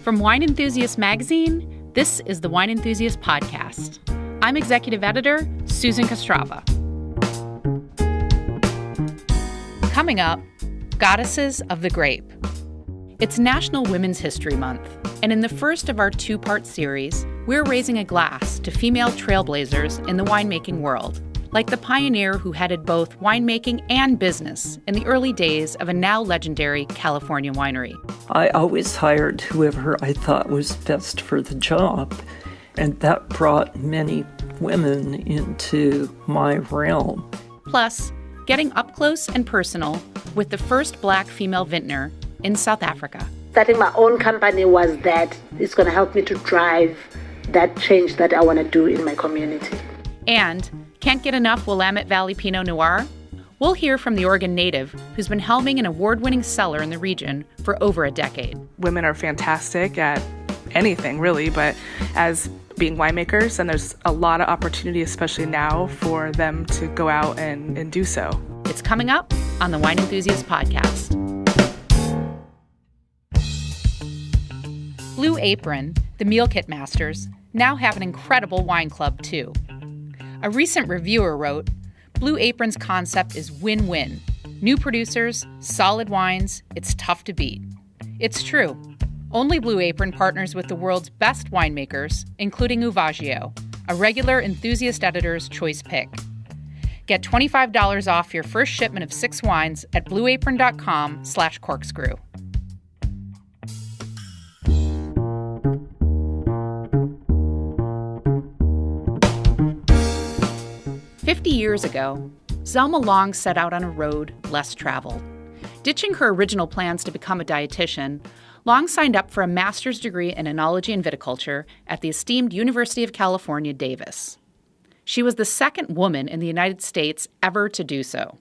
From Wine Enthusiast Magazine, this is the Wine Enthusiast Podcast. I'm executive editor Susan Kostrava. Coming up, Goddesses of the Grape. It's National Women's History Month, and in the first of our two-part series, we're raising a glass to female trailblazers in the winemaking world, like the pioneer who headed both winemaking and business in the early days of a now legendary California winery. I always hired whoever I thought was best for the job, and that brought many women into my realm. Plus, getting up close and personal with the first Black female vintner in South Africa. Starting my own company was that it's going to help me to drive that change that I want to do in my community. And can't get enough Willamette Valley Pinot Noir? We'll hear from the Oregon native who's been helming an award-winning cellar in the region for over a decade. Women are fantastic at anything, really, but as being winemakers, and there's a lot of opportunity, especially now, for them to go out and do so. It's coming up on the Wine Enthusiast Podcast. Blue Apron, the meal kit masters, now have an incredible wine club, too. A recent reviewer wrote, Blue Apron's concept is win-win. New producers, solid wines, it's tough to beat. It's true. Only Blue Apron partners with the world's best winemakers, including Uvaggio, a regular enthusiast editor's choice pick. Get $25 off your first shipment of 6 wines at blueapron.com/corkscrew. Years ago, Zelma Long set out on a road less traveled. Ditching her original plans to become a dietitian, Long signed up for a master's degree in enology and viticulture at the esteemed University of California, Davis. She was the second woman in the United States ever to do so.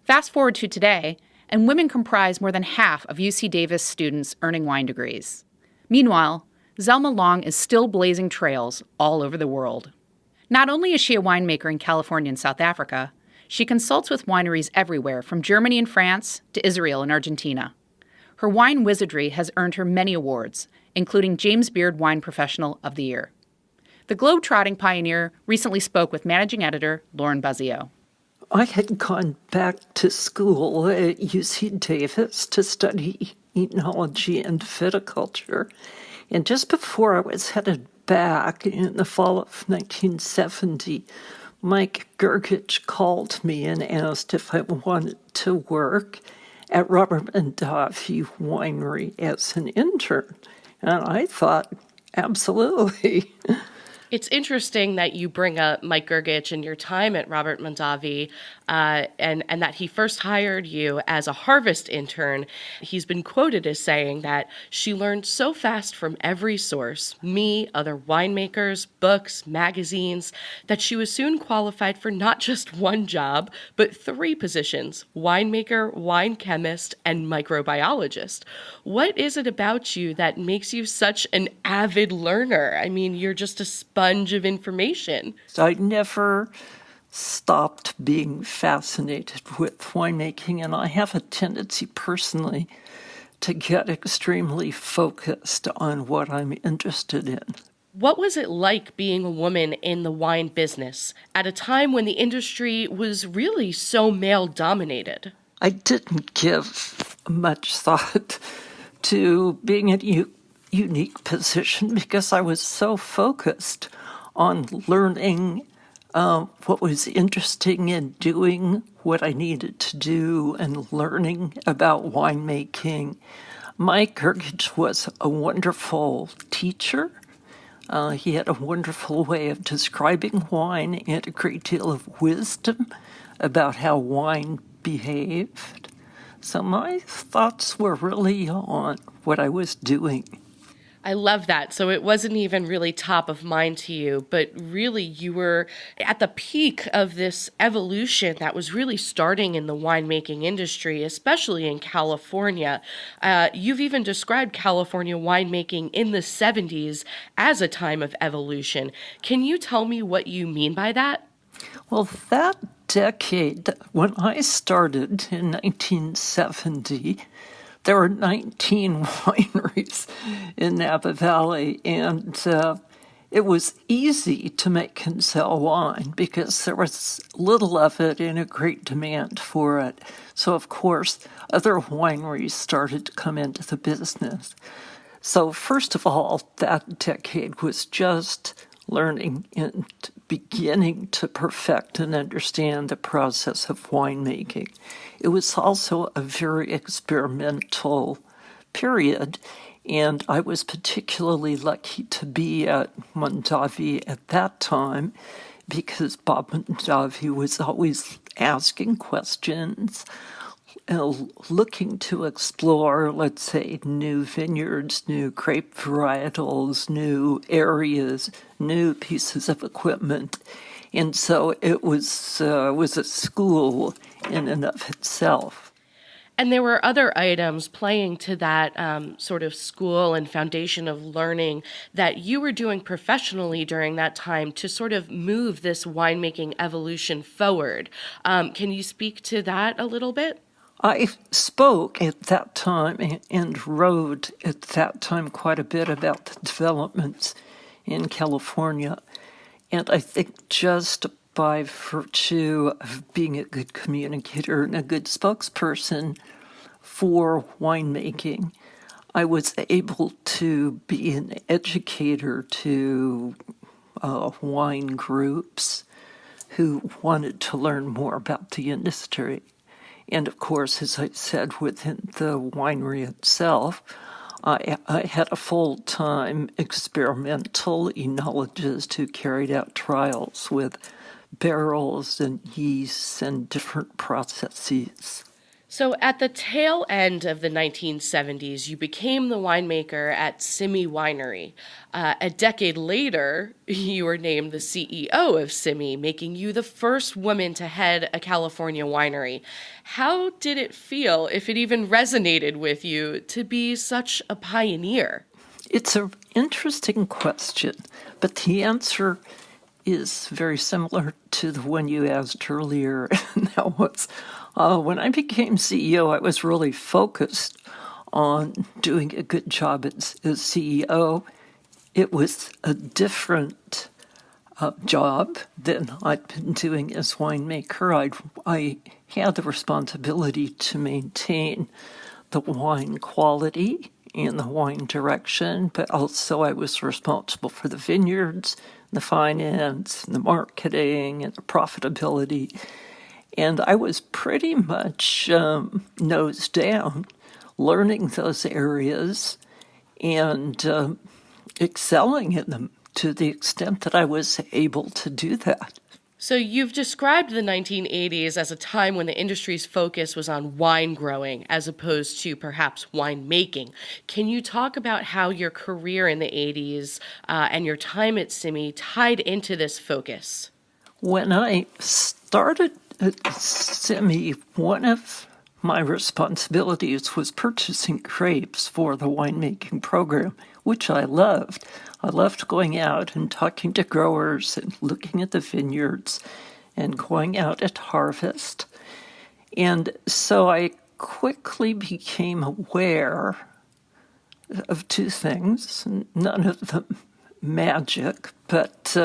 Fast forward to today, and women comprise more than half of UC Davis students earning wine degrees. Meanwhile, Zelma Long is still blazing trails all over the world. Not only is she a winemaker in California and South Africa, she consults with wineries everywhere from Germany and France to Israel and Argentina. Her wine wizardry has earned her many awards, including James Beard Wine Professional of the Year. The globe-trotting pioneer recently spoke with managing editor Lauren Buzzio. I had gone back to school at UC Davis to study enology and viticulture, and just before I was headed back in the fall of 1970, Mike Gergich called me and asked if I wanted to work at Robert Mondavi Winery as an intern. And I thought, absolutely. It's interesting that you bring up Mike Gergich and your time at Robert Mondavi, and that he first hired you as a harvest intern. He's been quoted as saying that she learned so fast from every source, me, other winemakers, books, magazines, that she was soon qualified for not just one job, but 3 positions: winemaker, wine chemist, and microbiologist. What is it about you that makes you such an avid learner? I mean, you're just a sponge of information. I never stopped being fascinated with winemaking, and I have a tendency personally to get extremely focused on what I'm interested in. What was it like being a woman in the wine business at a time when the industry was really so male-dominated? I didn't give much thought to being in a unique position because I was so focused on learning what was interesting and doing what I needed to do and learning about winemaking. Mike Gergich was a wonderful teacher. He had a wonderful way of describing wine and a great deal of wisdom about how wine behaved. So my thoughts were really on what I was doing. I love that. So it wasn't even really top of mind to you, but really you were at the peak of this evolution that was really starting in the winemaking industry, especially in California. You've even described California winemaking in the 70s as a time of evolution. Can you tell me what you mean by that? Well, that decade, when I started in 1970, there were 19 wineries in Napa Valley, and it was easy to make and sell wine because there was little of it and a great demand for it. So, of course, other wineries started to come into the business. So, first of all, that decade was just learning and beginning to perfect and understand the process of winemaking. It was also a very experimental period, and I was particularly lucky to be at Mondavi at that time because Bob Mondavi was always asking questions, looking to explore, let's say, new vineyards, new grape varietals, new areas, new pieces of equipment. And so it was a school in and of itself. And there were other items playing to that sort of school and foundation of learning that you were doing professionally during that time to sort of move this winemaking evolution forward. Can you speak to that a little bit? I spoke at that time and wrote at that time quite a bit about the developments in California. And I think just by virtue of being a good communicator and a good spokesperson for winemaking, I was able to be an educator to wine groups who wanted to learn more about the industry. And of course, as I said, within the winery itself, I had a full-time experimental enologist who carried out trials with barrels and yeasts and different processes. So at the tail end of the 1970s, you became the winemaker at Simi Winery. A decade later, you were named the CEO of Simi, making you the first woman to head a California winery. How did it feel, if it even resonated with you, to be such a pioneer? It's an interesting question, but the answer is very similar to the one you asked earlier, and that was when I became CEO, I was really focused on doing a good job as CEO. It was a different job than I'd been doing as winemaker. I had the responsibility to maintain the wine quality and the wine direction, but also I was responsible for the vineyards, the finance, and the marketing, and the profitability. And I was pretty much nose down, learning those areas and excelling in them to the extent that I was able to do that. So you've described the 1980s as a time when the industry's focus was on wine growing as opposed to perhaps wine making. Can you talk about how your career in the 80s and your time at Simi tied into this focus? When I started at Simi, one of my responsibilities was purchasing grapes for the winemaking program, which I loved. I loved going out and talking to growers and looking at the vineyards and going out at harvest. And so I quickly became aware of two things, none of them magic, but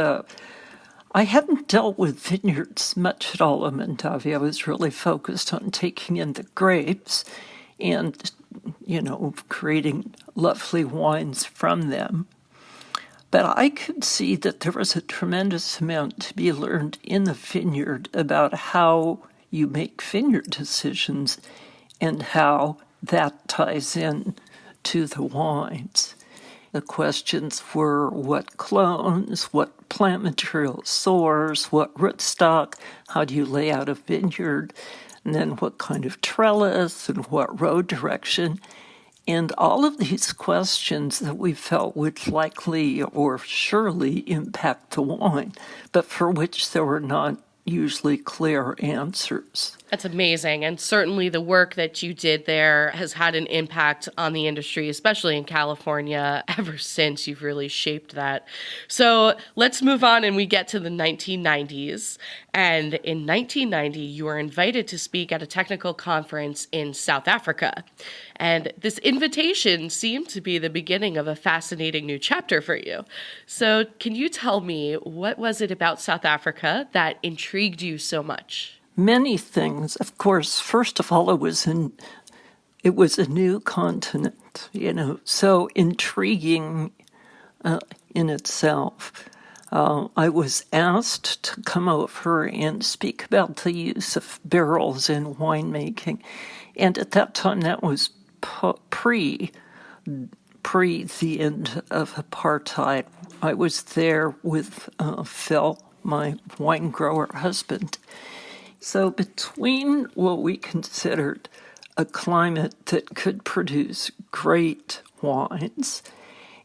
I hadn't dealt with vineyards much at all in Mondavi. I was really focused on taking in the grapes and, creating lovely wines from them. But I could see that there was a tremendous amount to be learned in the vineyard about how you make vineyard decisions and how that ties in to the wines. The questions were what clones, what plant material source, what rootstock, how do you lay out a vineyard, and then what kind of trellis and what row direction. And all of these questions that we felt would likely or surely impact the wine, but for which there were not usually clear answers. That's amazing. And certainly the work that you did there has had an impact on the industry, especially in California, ever since you've really shaped that. So let's move on and we get to the 1990s. And in 1990, you were invited to speak at a technical conference in South Africa. And this invitation seemed to be the beginning of a fascinating new chapter for you. So can you tell me, what was it about South Africa that intrigued you so much? Many things. Of course, first of all, it was a new continent, so intriguing in itself. I was asked to come over and speak about the use of barrels in winemaking. And at that time, that was pre the end of apartheid. I was there with Phil, my wine grower husband. So between what we considered a climate that could produce great wines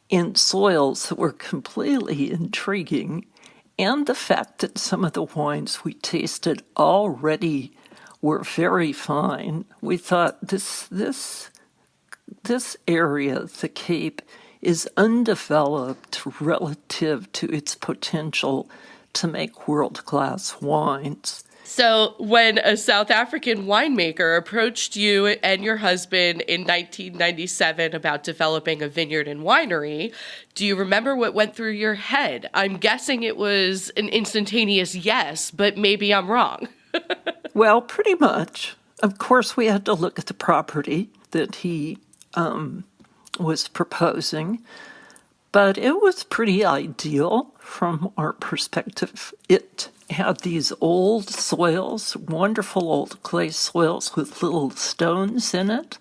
in soils that were completely intriguing, and the fact that some of the wines we tasted already were very fine, we thought this area, the Cape, is undeveloped relative to its potential to make world-class wines. So when a South African winemaker approached you and your husband in 1997 about developing a vineyard and winery, do you remember what went through your head? I'm guessing it was an instantaneous yes, but maybe I'm wrong. Well, pretty much. Of course, we had to look at the property that he was proposing, but it was pretty ideal from our perspective. It had these old soils, wonderful old clay soils with little stones in it.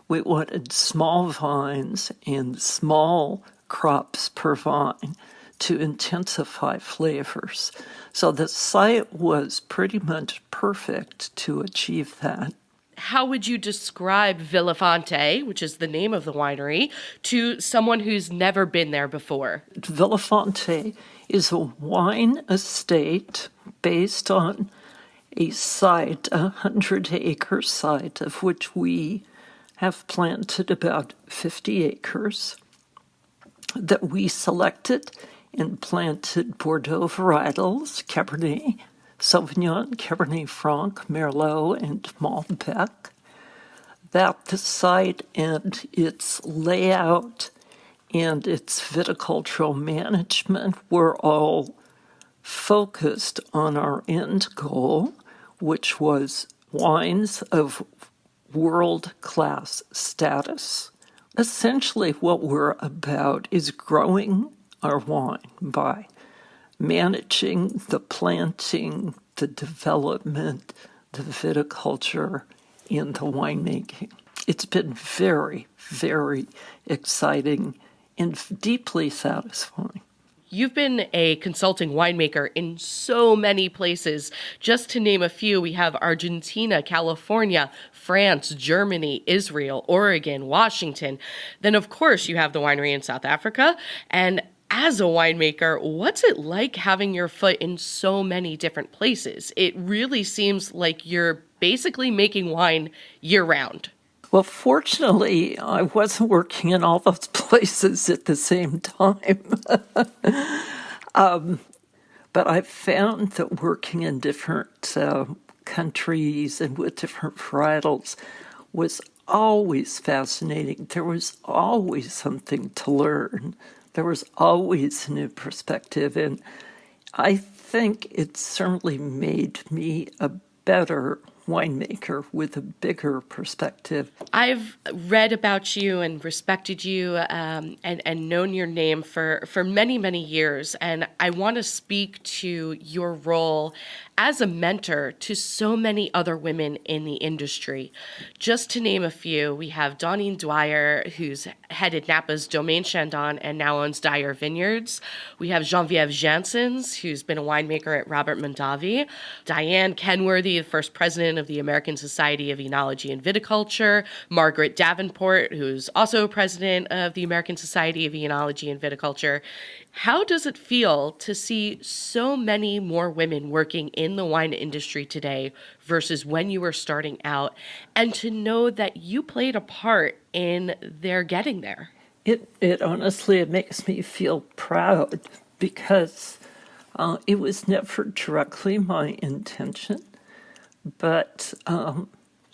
We wanted small vines and small crops per vine to intensify flavors. So the site was pretty much perfect to achieve that. How would you describe Villafante, which is the name of the winery, to someone who's never been there before? Villafante is a wine estate based on a site, 100-acre site, of which we have planted about 50 acres, that we selected and planted Bordeaux varietals, Cabernet Sauvignon, Cabernet Franc, Merlot, and Malbec. That the site and its layout and its viticultural management were all focused on our end goal, which was wines of world-class status. Essentially, what we're about is growing our wine by managing the planting, the development, the viticulture, and the winemaking. It's been very, very exciting and deeply satisfying. You've been a consulting winemaker in so many places. Just to name a few, we have Argentina, California, France, Germany, Israel, Oregon, Washington. Then, of course, you have the winery in South Africa. And as a winemaker, what's it like having your foot in so many different places? It really seems like you're basically making wine year-round. Well, fortunately, I wasn't working in all those places at the same time. But I found that working in different countries and with different varietals was always fascinating. There was always something to learn. There was always a new perspective. And I think it certainly made me a better winemaker with a bigger perspective. I've read about you and respected you and known your name for many, many years. And I want to speak to your role as a mentor to so many other women in the industry. Just to name a few, we have Dawnine Dwyer, who's headed Napa's Domaine Chandon and now owns Dyer Vineyards. We have Geneviève Janssens, who's been a winemaker at Robert Mondavi. Diane Kenworthy, the first president of the American Society of Enology and Viticulture. Margaret Davenport, who's also president of the American Society of Enology and Viticulture. How does it feel to see so many more women working in the wine industry today versus when you were starting out, and to know that you played a part in their getting there? It honestly, it makes me feel proud because it was never directly my intention. But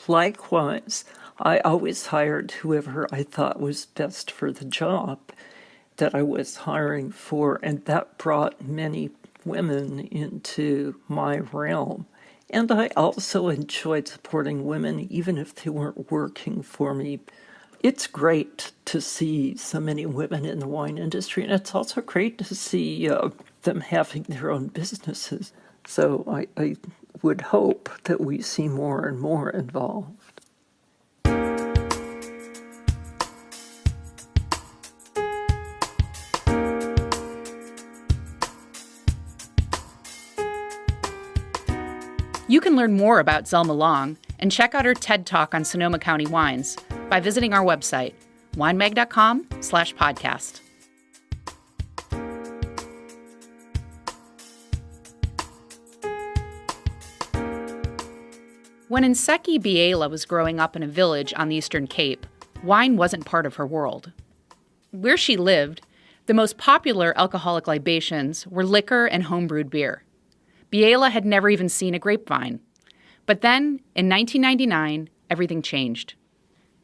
likewise, I always hired whoever I thought was best for the job that I was hiring for, and that brought many women into my realm. And I also enjoyed supporting women, even if they weren't working for me. It's great to see so many women in the wine industry, and it's also great to see them having their own businesses. So I would hope that we see more and more involved. You can learn more about Zelma Long and check out her TED Talk on Sonoma County wines by visiting our website, winemag.com/podcast. When Nseki Biela was growing up in a village on the Eastern Cape, wine wasn't part of her world. Where she lived, the most popular alcoholic libations were liquor and homebrewed beer. Biela had never even seen a grapevine. But then, in 1999, everything changed.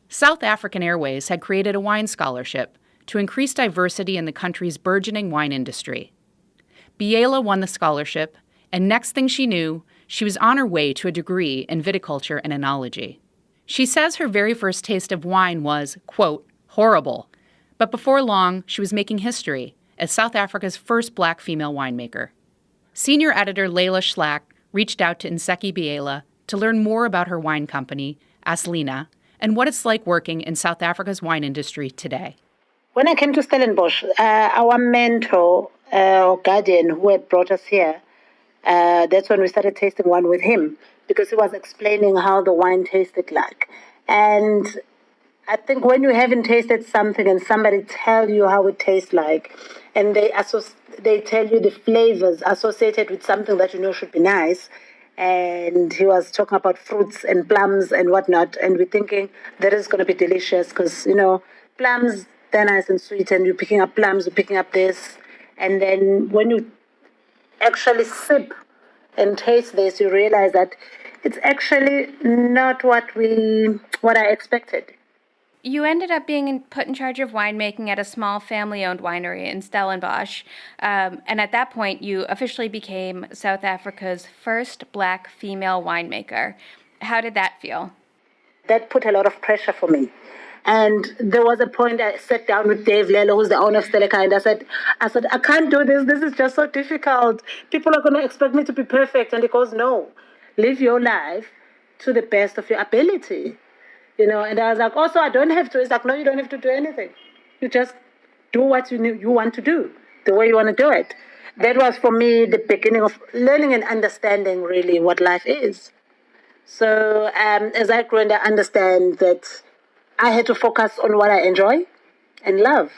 South African Airways had created a wine scholarship to increase diversity in the country's burgeoning wine industry. Biela won the scholarship, and next thing she knew, she was on her way to a degree in viticulture and enology. She says her very first taste of wine was, quote, horrible, but before long, she was making history as South Africa's first Black female winemaker. Senior editor Layla Schlack reached out to Nseki Biela to learn more about her wine company, Aslina, and what it's like working in South Africa's wine industry today. When I came to Stellenbosch, our mentor or guardian who had brought us here, that's when we started tasting wine with him, because he was explaining how the wine tasted like. And I think when you haven't tasted something and somebody tell you how it tastes like, and they tell you the flavors associated with something that you know should be nice, and he was talking about fruits and plums and whatnot, and we're thinking that is going to be delicious because, plums, they're nice and sweet, and you're picking up plums, you're picking up this, and then when you actually sip and taste this, you realize that it's actually not what I expected. You ended up being put in charge of winemaking at a small family-owned winery in Stellenbosch, and at that point, you officially became South Africa's first Black female winemaker. How did that feel? That put a lot of pressure for me. And there was a point I sat down with Dave Lelo, who's the owner of Cellar, and I said, I can't do this. This is just so difficult. People are going to expect me to be perfect. And he goes, no, live your life to the best of your ability. And I was like, also, I don't have to. It's like, no, you don't have to do anything. You just do what you want to do, the way you want to do it. That was, for me, the beginning of learning and understanding, really, what life is. So as I grew and I understand that I had to focus on what I enjoy and love.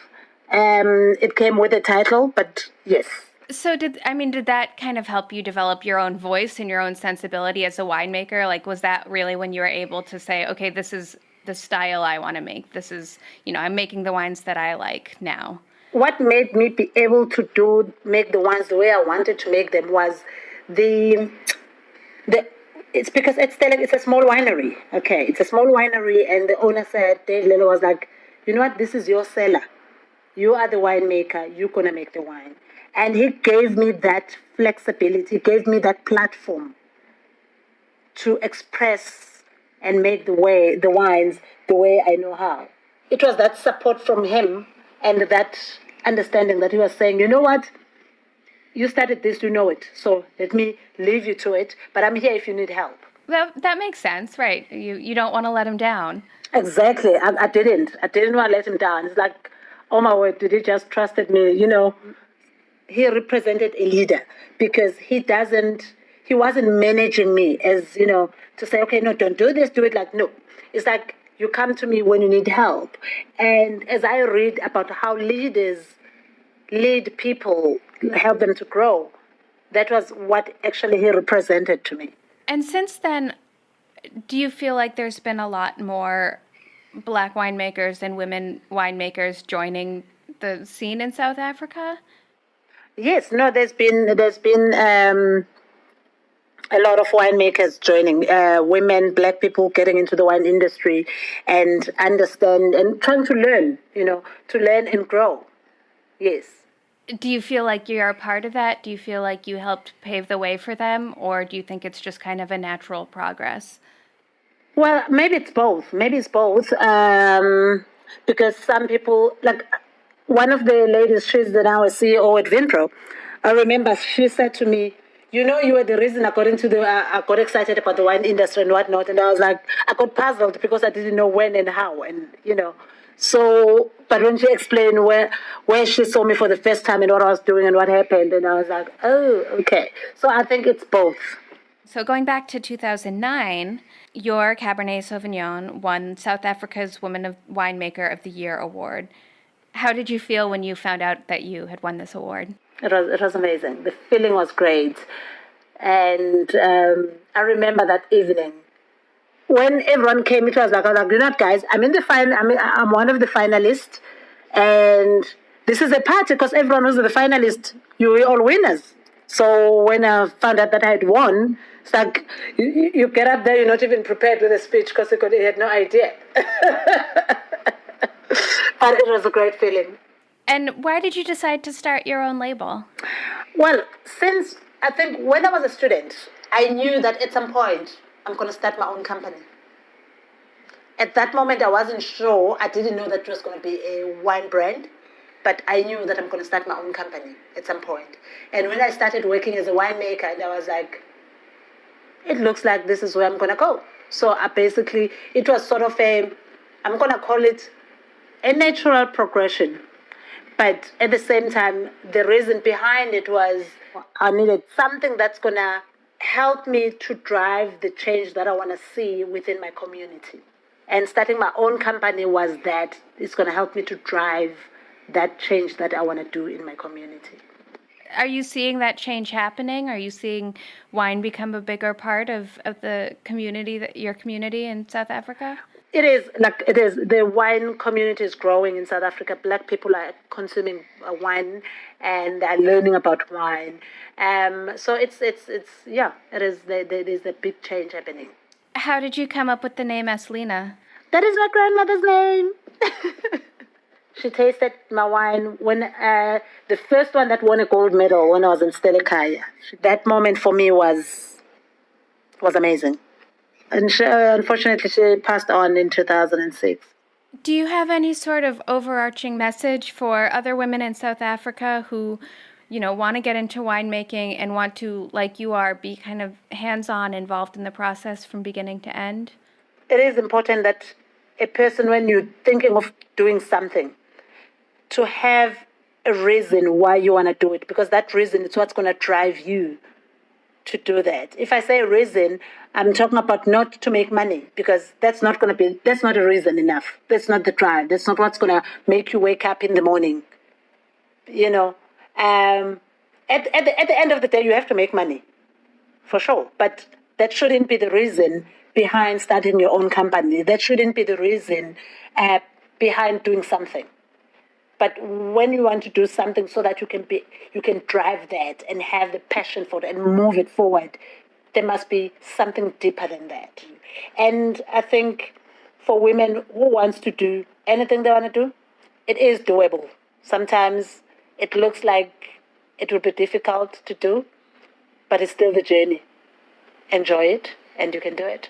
It came with a title, but yes. So did that kind of help you develop your own voice and your own sensibility as a winemaker? Like, was that really when you were able to say, okay, this is the style I want to make. This is, I'm making the wines that I like now. What made me be able to make the wines the way I wanted to make them was it's because it's a small winery. Okay, it's a small winery, and the owner said, Dave Lelo was like, you know what, this is your cellar. You are the winemaker. You're going to make the wine. And he gave me that flexibility, gave me that platform to express and make the wines the way I know how. It was that support from him and that understanding that he was saying, you know what, you started this, you know it, so let me leave you to it, but I'm here if you need help. That makes sense, right? You don't want to let him down. Exactly. I didn't want to let him down. It's like, oh my word, did he just trusted me, He represented a leader because he wasn't managing me as, to say, okay, no, don't do this, do it like, no. It's like, you come to me when you need help. And as I read about how leaders lead people, help them to grow. That was what actually he represented to me. And since then, do you feel like there's been a lot more Black winemakers and women winemakers joining the scene in South Africa? Yes, no, there's been a lot of winemakers joining, women, Black people getting into the wine industry and understand and trying to learn, to learn and grow. Yes. Do you feel like you're a part of that? Do you feel like you helped pave the way for them? Or do you think it's just kind of a natural progress? Well, maybe it's both. Because some people, like one of the ladies, she's now a CEO at Vintner. I remember she said to me, you were the reason I got excited about the wine industry and whatnot. And I was like, I got puzzled because I didn't know when and how. And, so, but when she explained where she saw me for the first time and what I was doing and what happened, and I was like, oh, okay. So I think it's both. So going back to 2009, your Cabernet Sauvignon won South Africa's Winemaker of the Year award. How did you feel when you found out that you had won this award? It was amazing. The feeling was great. And I remember that evening. When everyone came, I was like, guys, I'm in the final. I'm one of the finalists. And this is a party because everyone who's the finalist, you're all winners. So when I found out that I had won, it's like you get up there, you're not even prepared with a speech because you had no idea. But it was a great feeling. And why did you decide to start your own label? Well, since I think when I was a student, I knew that at some point I'm going to start my own company. At that moment, I wasn't sure. I didn't know that it was going to be a wine brand, but I knew that I'm going to start my own company at some point. And when I started working as a winemaker, and I was like, it looks like this is where I'm going to go. So it was sort of I'm going to call it a natural progression. But at the same time, the reason behind it was I needed something that's going to help me to drive the change that I want to see within my community. And starting my own company was that. It's going to help me to drive that change that I want to do in my community. Are you seeing that change happening? Are you seeing wine become a bigger part of the community, your community in South Africa? It is. The wine community is growing in South Africa. Black people are consuming wine and are learning about wine. So it is. There is a big change happening. How did you come up with the name Aslina? That is my grandmother's name. She tasted my wine when the first one that won a gold medal when I was in Stellekaya. That moment for me was amazing. And unfortunately, she passed on in 2006. Do you have any sort of overarching message for other women in South Africa who, want to get into winemaking and want to, like you are, be kind of hands-on involved in the process from beginning to end? It is important that a person, when you're thinking of doing something, to have a reason why you want to do it, because that reason is what's going to drive you to do that. If I say a reason, I'm talking about not to make money, because that's not a reason enough. That's not the drive. That's not what's going to make you wake up in the morning. At the end of the day, you have to make money, for sure. But that shouldn't be the reason behind starting your own company. That shouldn't be the reason behind doing something. But when you want to do something so that you can drive that and have the passion for it and move it forward, there must be something deeper than that. And I think for women who wants to do anything they want to do, it is doable. Sometimes it looks like it will be difficult to do, but it's still the journey. Enjoy it, and you can do it.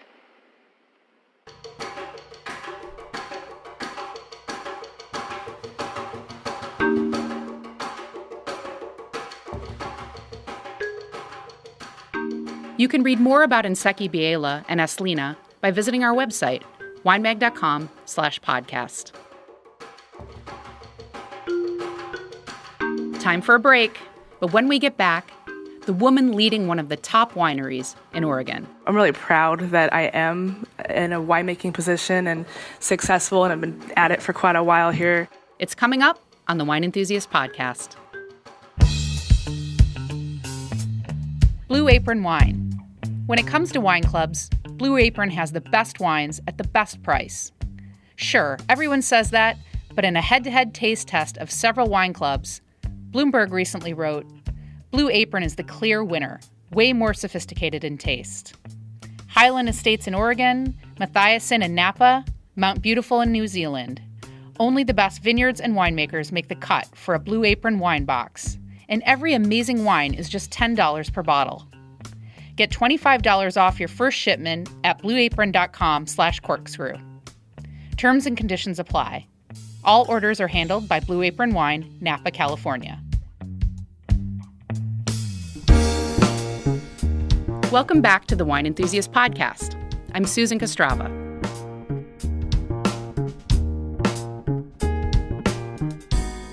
You can read more about Nseki Biela and Aslina by visiting our website, winemag.com/podcast. Time for a break, but when we get back, the woman leading one of the top wineries in Oregon. I'm really proud that I am in a winemaking position and successful, and I've been at it for quite a while here. It's coming up on the Wine Enthusiast Podcast. Blue Apron Wine. When it comes to wine clubs, Blue Apron has the best wines at the best price. Sure, everyone says that, but in a head-to-head taste test of several wine clubs, Bloomberg recently wrote, Blue Apron is the clear winner, way more sophisticated in taste. Highland Estates in Oregon, Mathiasen in Napa, Mount Beautiful in New Zealand. Only the best vineyards and winemakers make the cut for a Blue Apron wine box, and every amazing wine is just $10 per bottle. Get $25 off your first shipment at blueapron.com/corkscrew. Terms and conditions apply. All orders are handled by Blue Apron Wine, Napa, California. Welcome back to the Wine Enthusiast Podcast. I'm Susan Kostrava.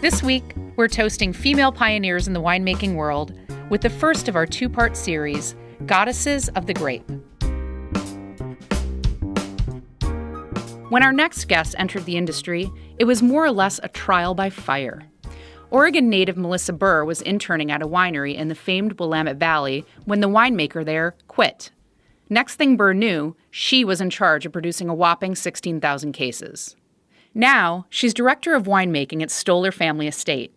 This week, we're toasting female pioneers in the winemaking world with the first of our two-part series, Goddesses of the Grape. When our next guest entered the industry, it was more or less a trial by fire. Oregon native Melissa Burr was interning at a winery in the famed Willamette Valley when the winemaker there quit. Next thing Burr knew, she was in charge of producing a whopping 16,000 cases. Now, she's director of winemaking at Stoller Family Estate.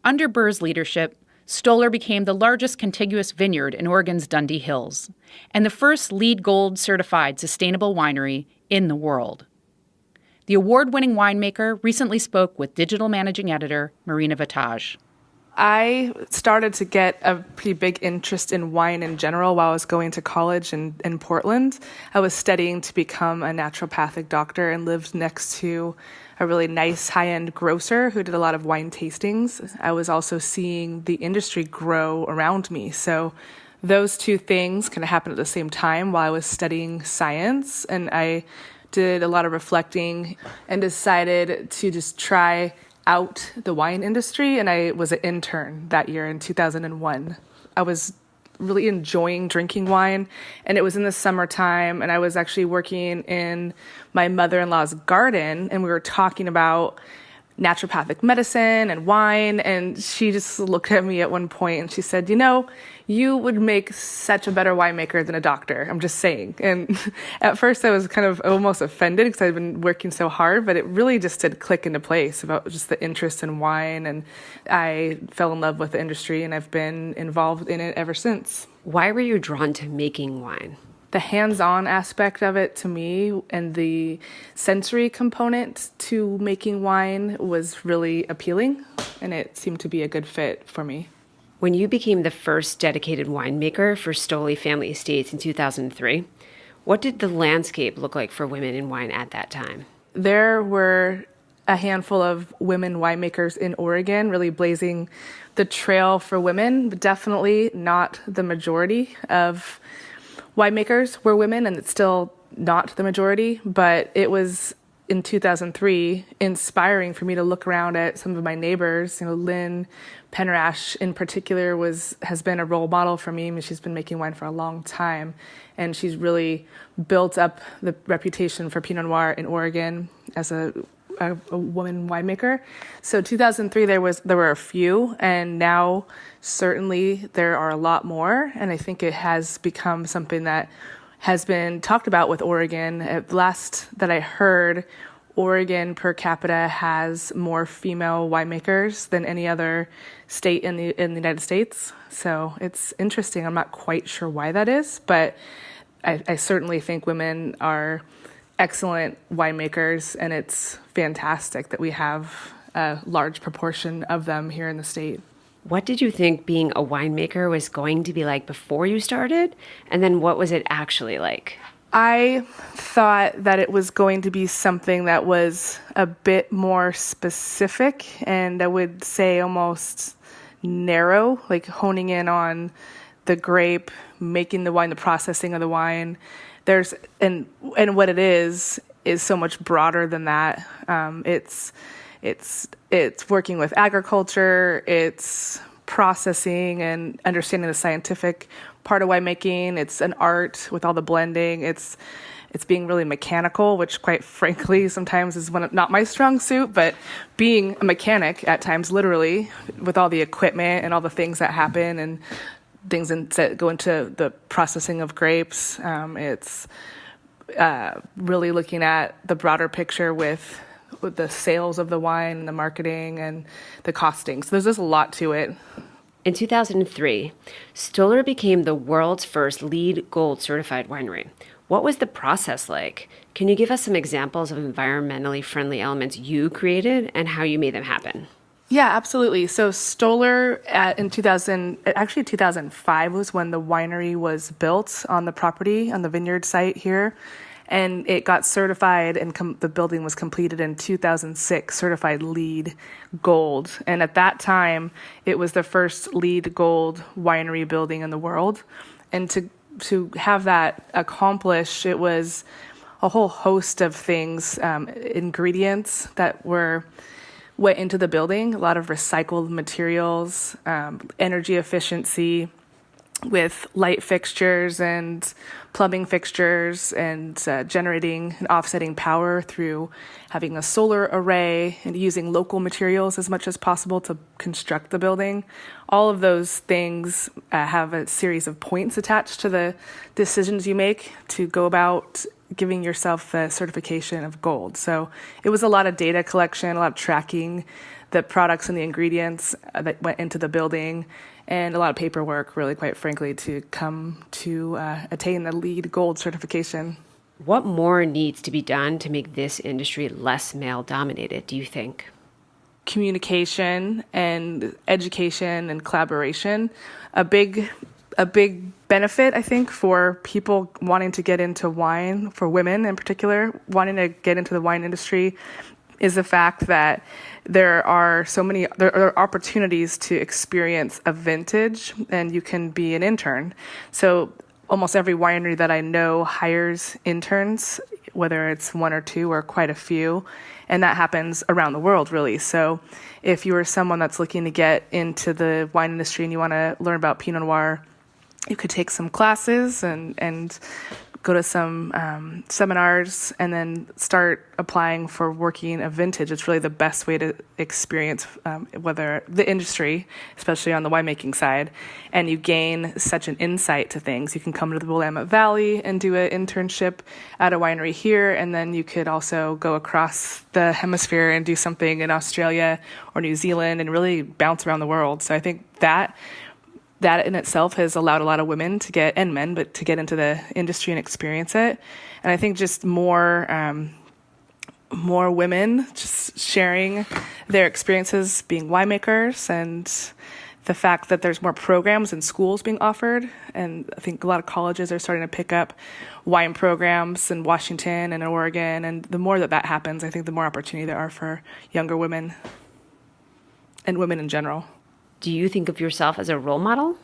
Under Burr's leadership, Stoller became the largest contiguous vineyard in Oregon's Dundee Hills, and the first LEED Gold certified sustainable winery in the world. The award-winning winemaker recently spoke with digital managing editor Marina Vitage. I started to get a pretty big interest in wine in general while I was going to college in Portland. I was studying to become a naturopathic doctor and lived next to a really nice high-end grocer who did a lot of wine tastings. I was also seeing the industry grow around me. So those two things kind of happened at the same time while I was studying science, and I did a lot of reflecting and decided to just try out the wine industry, and I was an intern that year in 2001. I was really enjoying drinking wine, and it was in the summertime, and I was actually working in my mother-in-law's garden, and we were talking about naturopathic medicine and wine, and she just looked at me at one point and she said, you would make such a better winemaker than a doctor. I'm just saying. And at first I was kind of almost offended because I'd been working so hard, but it really just did click into place about just the interest in wine, and I fell in love with the industry, and I've been involved in it ever since. Why were you drawn to making wine? The hands-on aspect of it to me and the sensory component to making wine was really appealing, and it seemed to be a good fit for me. When you became the first dedicated winemaker for Stoller Family Estates in 2003, what did the landscape look like for women in wine at that time? There were a handful of women winemakers in Oregon really blazing the trail for women, but definitely not the majority of winemakers were women, and it's still not the majority, but it was in 2003 inspiring for me to look around at some of my neighbors. Lynn Penrash in particular has been a role model for me. I mean, she's been making wine for a long time, and she's really built up the reputation for Pinot Noir in Oregon as a woman winemaker. So 2003 there were a few, and now certainly there are a lot more, and I think it has become something that has been talked about with Oregon. At last that I heard, Oregon per capita has more female winemakers than any other state in the United States. So it's interesting. I'm not quite sure why that is, but I certainly think women are excellent winemakers, and it's fantastic that we have a large proportion of them here in the state. What did you think being a winemaker was going to be like before you started? And then what was it actually like? I thought that it was going to be something that was a bit more specific, and I would say almost narrow, like honing in on the grape, making the wine, the processing of the wine. And what it is so much broader than that. It's working with agriculture, it's processing and understanding the scientific part of winemaking. It's an art with all the blending. It's being really mechanical, which quite frankly sometimes is not my strong suit, but being a mechanic at times, literally, with all the equipment and all the things that happen and things that go into the processing of grapes. It's really looking at the broader picture with the sales of the wine and the marketing and the costing. So there's just a lot to it. In 2003, Stoller became the world's first LEED Gold certified winery. What was the process like? Can you give us some examples of environmentally friendly elements you created and how you made them happen? Yeah, absolutely. So Stoller in 2005 was when the winery was built on the property, on the vineyard site here. And it got certified, and the building was completed in 2006, certified LEED Gold. And at that time, it was the first LEED Gold winery building in the world. And to have that accomplished, it was a whole host of things, ingredients that went into the building, a lot of recycled materials, energy efficiency with light fixtures and plumbing fixtures, and generating and offsetting power through having a solar array and using local materials as much as possible to construct the building. All of those things have a series of points attached to the decisions you make to go about giving yourself the certification of gold. So it was a lot of data collection, a lot of tracking the products and the ingredients that went into the building, and a lot of paperwork, really, quite frankly, to come to attain the LEED Gold certification. What more needs to be done to make this industry less male-dominated, do you think? Communication and education and collaboration. A big benefit, I think, for people wanting to get into wine, for women in particular, wanting to get into the wine industry, is the fact that there are opportunities to experience a vintage, and you can be an intern. So almost every winery that I know hires interns, whether it's one or two or quite a few, and that happens around the world, really. So if you are someone that's looking to get into the wine industry and you want to learn about Pinot Noir, you could take some classes and go to some seminars, and then start applying for working a vintage. It's really the best way to experience whether the industry, especially on the winemaking side, and you gain such an insight to things. You can come to the Willamette Valley and do an internship at a winery here, and then you could also go across the hemisphere and do something in Australia or New Zealand and really bounce around the world. So I think that in itself has allowed a lot of women to get, and men, but to get into the industry and experience it. And I think just more women just sharing their experiences being winemakers, and the fact that there's more programs and schools being offered. And I think a lot of colleges are starting to pick up wine programs in Washington and Oregon. And the more that happens, I think the more opportunity there are for younger women and women in general. Do you think of yourself as a role model?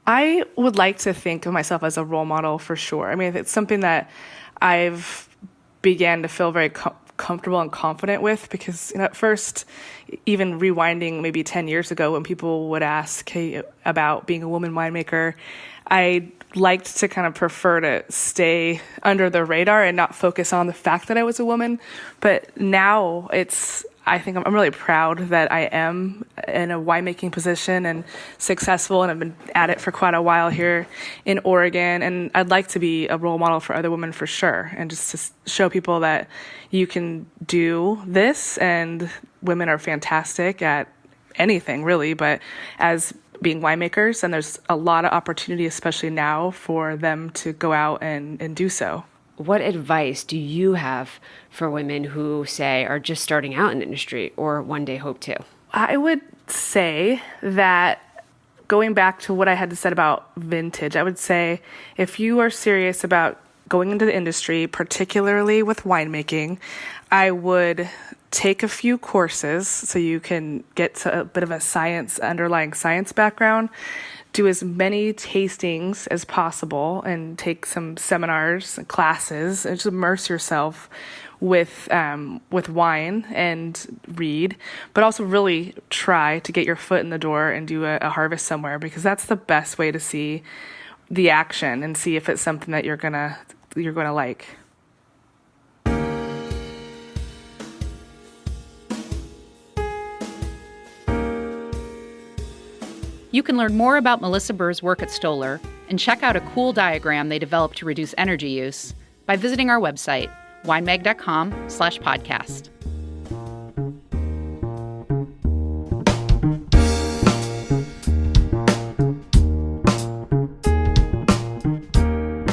I would like to think of myself as a role model for sure. I mean, it's something that I've began to feel very comfortable and confident with, because at first, even rewinding maybe 10 years ago when people would ask, hey, about being a woman winemaker, I liked to kind of prefer to stay under the radar and not focus on the fact that I was a woman. But now I think I'm really proud that I am in a winemaking position and successful, and I've been at it for quite a while here in Oregon. And I'd like to be a role model for other women for sure, and just to show people that you can do this, and women are fantastic at anything really, but as being winemakers, and there's a lot of opportunity, especially now, for them to go out and do so. What advice do you have for women who, say, are just starting out in the industry or one day hope to? I would say that, going back to what I had to say about vintage, I would say if you are serious about going into the industry, particularly with winemaking, I would take a few courses so you can get to a bit of a underlying science background. Do as many tastings as possible and take some seminars and classes, and just immerse yourself with wine and read, but also really try to get your foot in the door and do a harvest somewhere, because that's the best way to see the action and see if it's something that you're gonna like. You can learn more about Melissa Burr's work at Stoller and check out a cool diagram they developed to reduce energy use by visiting our website, winemag.com/podcast.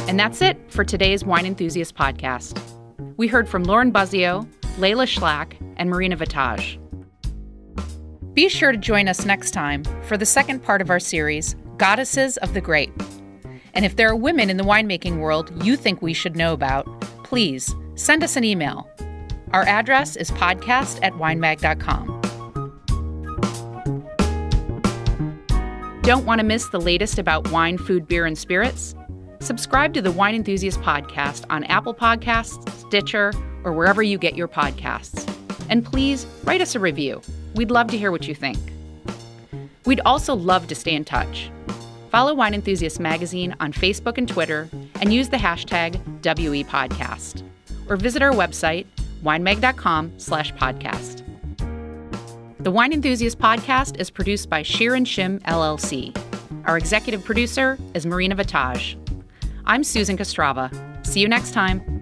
And that's it for today's Wine Enthusiast podcast. We heard from Lauren Buzzio, Layla Schlack, and Marina Vitage. Be sure to join us next time for the second part of our series, Goddesses of the Grape. And if there are women in the winemaking world you think we should know about, please send us an email. Our address is podcast@winemag.com. Don't want to miss the latest about wine, food, beer, and spirits? Subscribe to the Wine Enthusiast podcast on Apple Podcasts, Stitcher, or wherever you get your podcasts. And please write us a review. We'd love to hear what you think. We'd also love to stay in touch. Follow Wine Enthusiast Magazine on Facebook and Twitter and use the hashtag WEPodcast. Or visit our website, winemag.com/podcast. The Wine Enthusiast podcast is produced by Shear & Shim LLC. Our executive producer is Marina Vitage. I'm Susan Kostrava. See you next time.